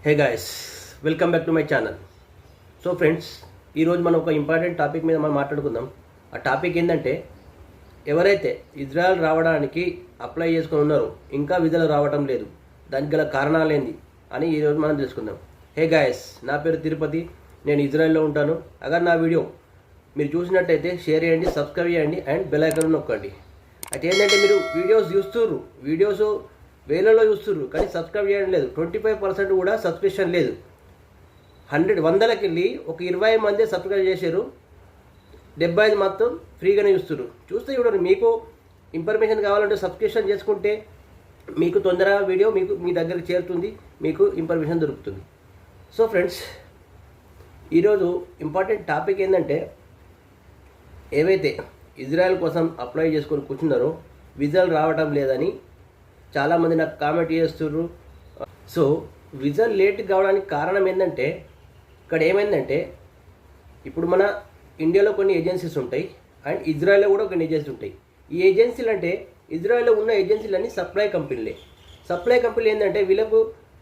Hey guys, welcome back to my channel. So friends, ఈరోజు మనం ఒక ఇంపార్టెంట్ టాపిక్ మీద మనం మాట్లాడుకుందాం. ఆ టాపిక్ ఏంటంటే, ఎవరైతే ఇజ్రాయెల్ రావడానికి అప్లై చేసుకొని ఉన్నారో ఇంకా వీసాలు రావటం లేదు, దానికి గల కారణాలు ఏంది అని ఈరోజు మనం తెలుసుకుందాం. హే గాయస్, నా పేరు తిరుపతి, నేను ఇజ్రాయెల్లో ఉంటాను. అగర్ నా వీడియో మీరు చూసినట్టయితే షేర్ చేయండి, సబ్స్క్రైబ్ చేయండి అండ్ బెల్ ఐకాన్ నొక్కండి. అయితే ఏంటంటే, మీరు వీడియోస్ వేలలో చూస్తుర్రు కానీ సబ్స్క్రైబ్ చేయడం లేదు. 25% కూడా సబ్స్క్రిప్షన్ లేదు. 100కి వెళ్ళి ఒక 20 మంది సబ్స్క్రైబ్ చేశారు, 75 మాత్రం ఫ్రీగానే చూస్తే చూడండి. మీకు ఇన్ఫర్మేషన్ కావాలంటే సబ్స్క్రిప్షన్ చేసుకుంటే మీకు తొందరగా వీడియో మీ దగ్గరికి చేరుతుంది, మీకు ఇన్ఫర్మేషన్ దొరుకుతుంది. సో ఫ్రెండ్స్, ఈరోజు ఇంపార్టెంట్ టాపిక్ ఏంటంటే, ఏవైతే ఇజ్రాయెల్ కోసం అప్లై చేసుకొని కూర్చున్నారో వీసాలు రావటం లేదని చాలామంది నాకు కామెంట్ చేస్తున్నారు. సో వీసా లేట్ కావడానికి కారణం ఏంటంటే, ఇక్కడ ఏమైందంటే, ఇప్పుడు మన ఇండియాలో కొన్ని ఏజెన్సీస్ ఉంటాయి అండ్ ఇజ్రాయెల్లో కూడా కొన్ని ఏజెన్సీస్ ఉంటాయి. ఈ ఏజెన్సీలు అంటే ఇజ్రాయెల్లో ఉన్న ఏజెన్సీలన్నీ సప్లై కంపెనీలే. సప్లై కంపెనీలు ఏంటంటే, వీళ్ళకు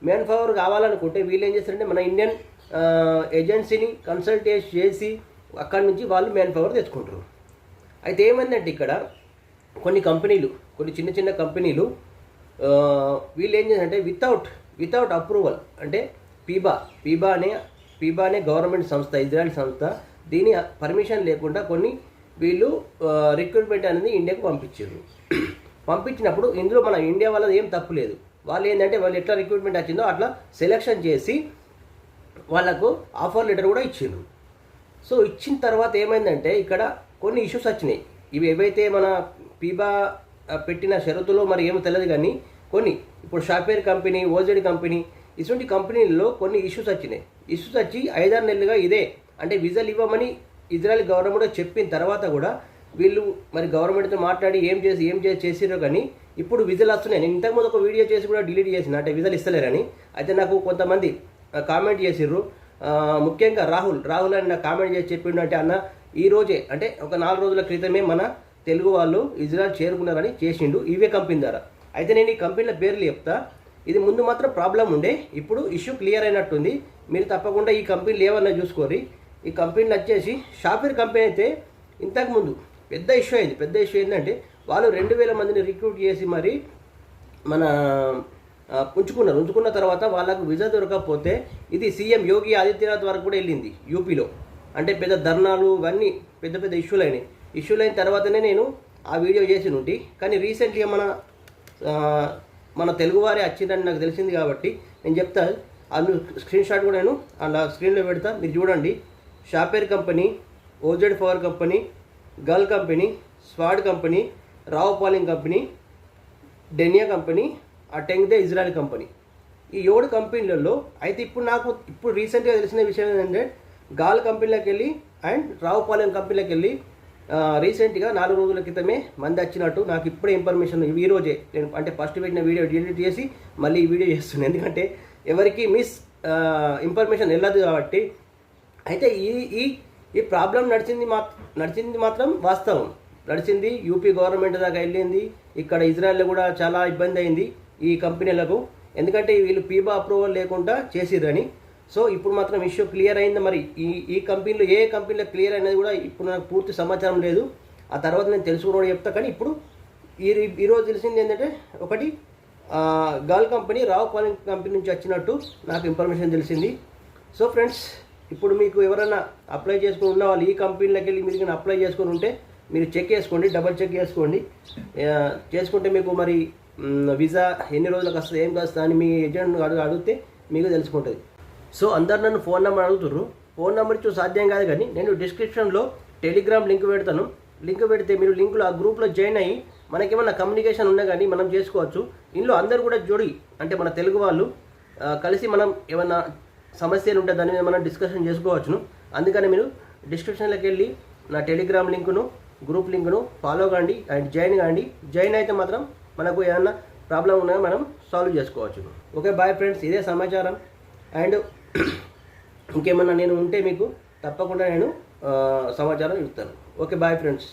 మ్యాన్ పవర్ కావాలనుకుంటే వీళ్ళు ఏం చేస్తారంటే, మన ఇండియన్ ఏజెన్సీని కన్సల్ట్ చేసి అక్కడి నుంచి వాళ్ళు మ్యాన్ పవర్ తెచ్చుకుంటారు. అయితే ఏమైందంటే, ఇక్కడ కొన్ని చిన్న చిన్న కంపెనీలు వీళ్ళు ఏం చేశారంటే, వితౌట్ అప్రూవల్, అంటే పీబా అనే గవర్నమెంట్ సంస్థ, ఇజ్రాయెల్ సంస్థ, దీని పర్మిషన్ లేకుండా వీళ్ళు రిక్రూట్మెంట్ అనేది ఇండియాకు పంపించినప్పుడు ఇందులో మన ఇండియా వాళ్ళది ఏం తప్పు లేదు. వాళ్ళు ఏంటంటే, వాళ్ళు ఎట్లా రిక్రూట్మెంట్ వచ్చిందో అట్లా సెలెక్షన్ చేసి వాళ్ళకు ఆఫర్ లెటర్ కూడా ఇచ్చిండ్రు. సో ఇచ్చిన తర్వాత ఏమైందంటే, ఇక్కడ కొన్ని ఇష్యూస్ వచ్చినాయి. ఇవి ఏవైతే మన పీబా పెట్టిన షరతులో మరి ఏమో తెలియదు, కానీ ఇప్పుడు షాపేర్ కంపెనీ, ఓజెడ్ కంపెనీ, ఇటువంటి కంపెనీల్లో కొన్ని ఇష్యూస్ వచ్చి 5-6 నెలలుగా ఇదే అంటే వీసాలు ఇవ్వమని ఇజ్రాయెల్ గవర్నమెంట్ చెప్పిన తర్వాత కూడా వీళ్ళు మరి గవర్నమెంట్తో మాట్లాడి ఏం చేసిరో కానీ ఇప్పుడు వీసాలు వస్తున్నాయి. నేను ఇంతకుముందు ఒక వీడియో చేసి కూడా డిలీట్ చేసిన, అంటే వీసాలు ఇస్తలేరని. అయితే నాకు కొంతమంది కామెంట్ చేసిర్రు, ముఖ్యంగా రాహుల్ అని నాకు కామెంట్ చేసి చెప్పిండు, అంటే అన్న ఈ రోజే అంటే ఒక 4 రోజుల క్రితమే మన తెలుగు వాళ్ళు ఇజ్రాయెల్ చేరుకున్నారని చేసిండు ఈవే కంపెనీ ద్వారా. అయితే నేను ఈ కంపెనీల పేర్లు చెప్తా. ఇది ముందు మాత్రం ప్రాబ్లం ఉండే, ఇప్పుడు ఇష్యూ క్లియర్ అయినట్టుంది. మీరు తప్పకుండా ఈ కంపెనీలు ఏమన్నా చూసుకోరి. ఈ కంపెనీలు వచ్చేసి షాపేర్ కంపెనీ అయితే ఇంతకుముందు పెద్ద ఇష్యూ ఏంటంటే, వాళ్ళు 2000 మందిని రిక్రూట్ చేసి మరి మన ఉంచుకున్న తర్వాత వాళ్ళకు వీసా దొరకకపోతే ఇది సీఎం యోగి ఆదిత్యనాథ్ వరకు కూడా వెళ్ళింది యూపీలో. అంటే పెద్ద ధర్నాలు ఇవన్నీ పెద్ద ఇష్యూలు అయిన తర్వాతనే నేను ఆ వీడియో చేసి ఉంటి. కానీ రీసెంట్గా మన తెలుగువారే వచ్చిందని నాకు తెలిసింది కాబట్టి నేను చెప్తా. అందులో స్క్రీన్ షాట్ కూడా నేను అలా స్క్రీన్లో పెడతా, మీరు చూడండి. షాపేర్ కంపెనీ, ఓజెడ్ పవర్ కంపెనీ, గల్ కంపెనీ, స్వాడ్ కంపెనీ, రావుపాలింగ్ కంపెనీ, డెనియా కంపెనీ, అటెంగ్దే ఇజ్రాయెల్ కంపెనీ, ఈ 7 కంపెనీలలో అయితే ఇప్పుడు రీసెంట్గా తెలిసిన విషయం ఏంటంటే, గాల్ కంపెనీలోకి వెళ్ళి అండ్ రావుపాలెం కంపెనీలోకి వెళ్ళి రీసెంట్గా 4 రోజుల క్రితమే మంది వచ్చినట్టు నాకు ఇప్పుడే ఇన్ఫర్మేషన్. ఈ రోజే నేను అంటే ఫస్ట్ పెట్టిన వీడియో డిలీట్ చేసి మళ్ళీ ఈ వీడియో చేస్తున్నాను, ఎందుకంటే ఎవరికి ఇన్ఫర్మేషన్ వెళ్ళదు కాబట్టి. అయితే ఈ ప్రాబ్లం నడిచింది మాత్రం వాస్తవం. నడిచింది, యూపీ గవర్నమెంట్ దాకా వెళ్ళింది. ఇక్కడ ఇజ్రాయెల్లో కూడా చాలా ఇబ్బంది అయింది ఈ కంపెనీలకు, ఎందుకంటే వీళ్ళు పీబా అప్రూవల్ లేకుండా చేసిరని. సో ఇప్పుడు మాత్రం ఇష్యూ క్లియర్ అయింది. మరి ఈ కంపెనీలో ఏ కంపెనీలో క్లియర్ అయినది కూడా ఇప్పుడు నాకు పూర్తి సమాచారం లేదు. ఆ తర్వాత నేను తెలుసుకుని చెప్తా. కానీ ఇప్పుడు ఈరోజు తెలిసింది ఏంటంటే, ఒకటి గాల్ కంపెనీ రావుపాలెం కంపెనీ నుంచి వచ్చినట్టు నాకు ఇన్ఫర్మేషన్ తెలిసింది. సో ఫ్రెండ్స్, ఇప్పుడు మీకు ఎవరైనా అప్లై చేసుకుని ఉన్న వాళ్ళు ఈ కంపెనీలోకి వెళ్ళి మీరు కానీ అప్లై చేసుకుని ఉంటే మీరు డబల్ చెక్ చేసుకుంటే మీకు మరి వీసా ఎన్ని రోజులకు వస్తుంది, ఏం వస్తుంది అని మీ ఏజెంట్ అడిగితే మీకు తెలుసుకుంటుంది. సో అందరు నన్ను ఫోన్ నెంబర్ అడుగుతున్నారు. ఫోన్ నెంబర్ ఇచ్చే సాధ్యం కాదు, కానీ నేను డిస్క్రిప్షన్లో టెలిగ్రామ్ లింక్ పెడతాను. లింక్ పెడితే మీరు లింకులో ఆ గ్రూప్లో జాయిన్ అయ్యి మనకేమన్నా కమ్యూనికేషన్ ఉన్నా కానీ మనం చేసుకోవచ్చు. ఇందులో అందరు కూడా అంటే మన తెలుగు వాళ్ళు కలిసి మనం ఏమన్నా సమస్యలు ఉంటే దాని మీద మనం డిస్కషన్ చేసుకోవచ్చును. అందుకని మీరు డిస్క్రిప్షన్లోకి వెళ్ళి నా టెలిగ్రామ్ లింకును, గ్రూప్ లింకును ఫాలో కాండి అండ్ జాయిన్ అయితే మాత్రం మనకు ఏమన్నా ప్రాబ్లం ఉన్నా మనం సాల్వ్ చేసుకోవచ్చు. ఓకే, బాయ్ ఫ్రెండ్స్, ఇదే సమాచారం. అండ్ ఇంకేమన్నా నేను ఉంటే మీకు తప్పకుండా నేను సమాచారం ఇస్తాను. Okay, bye friends.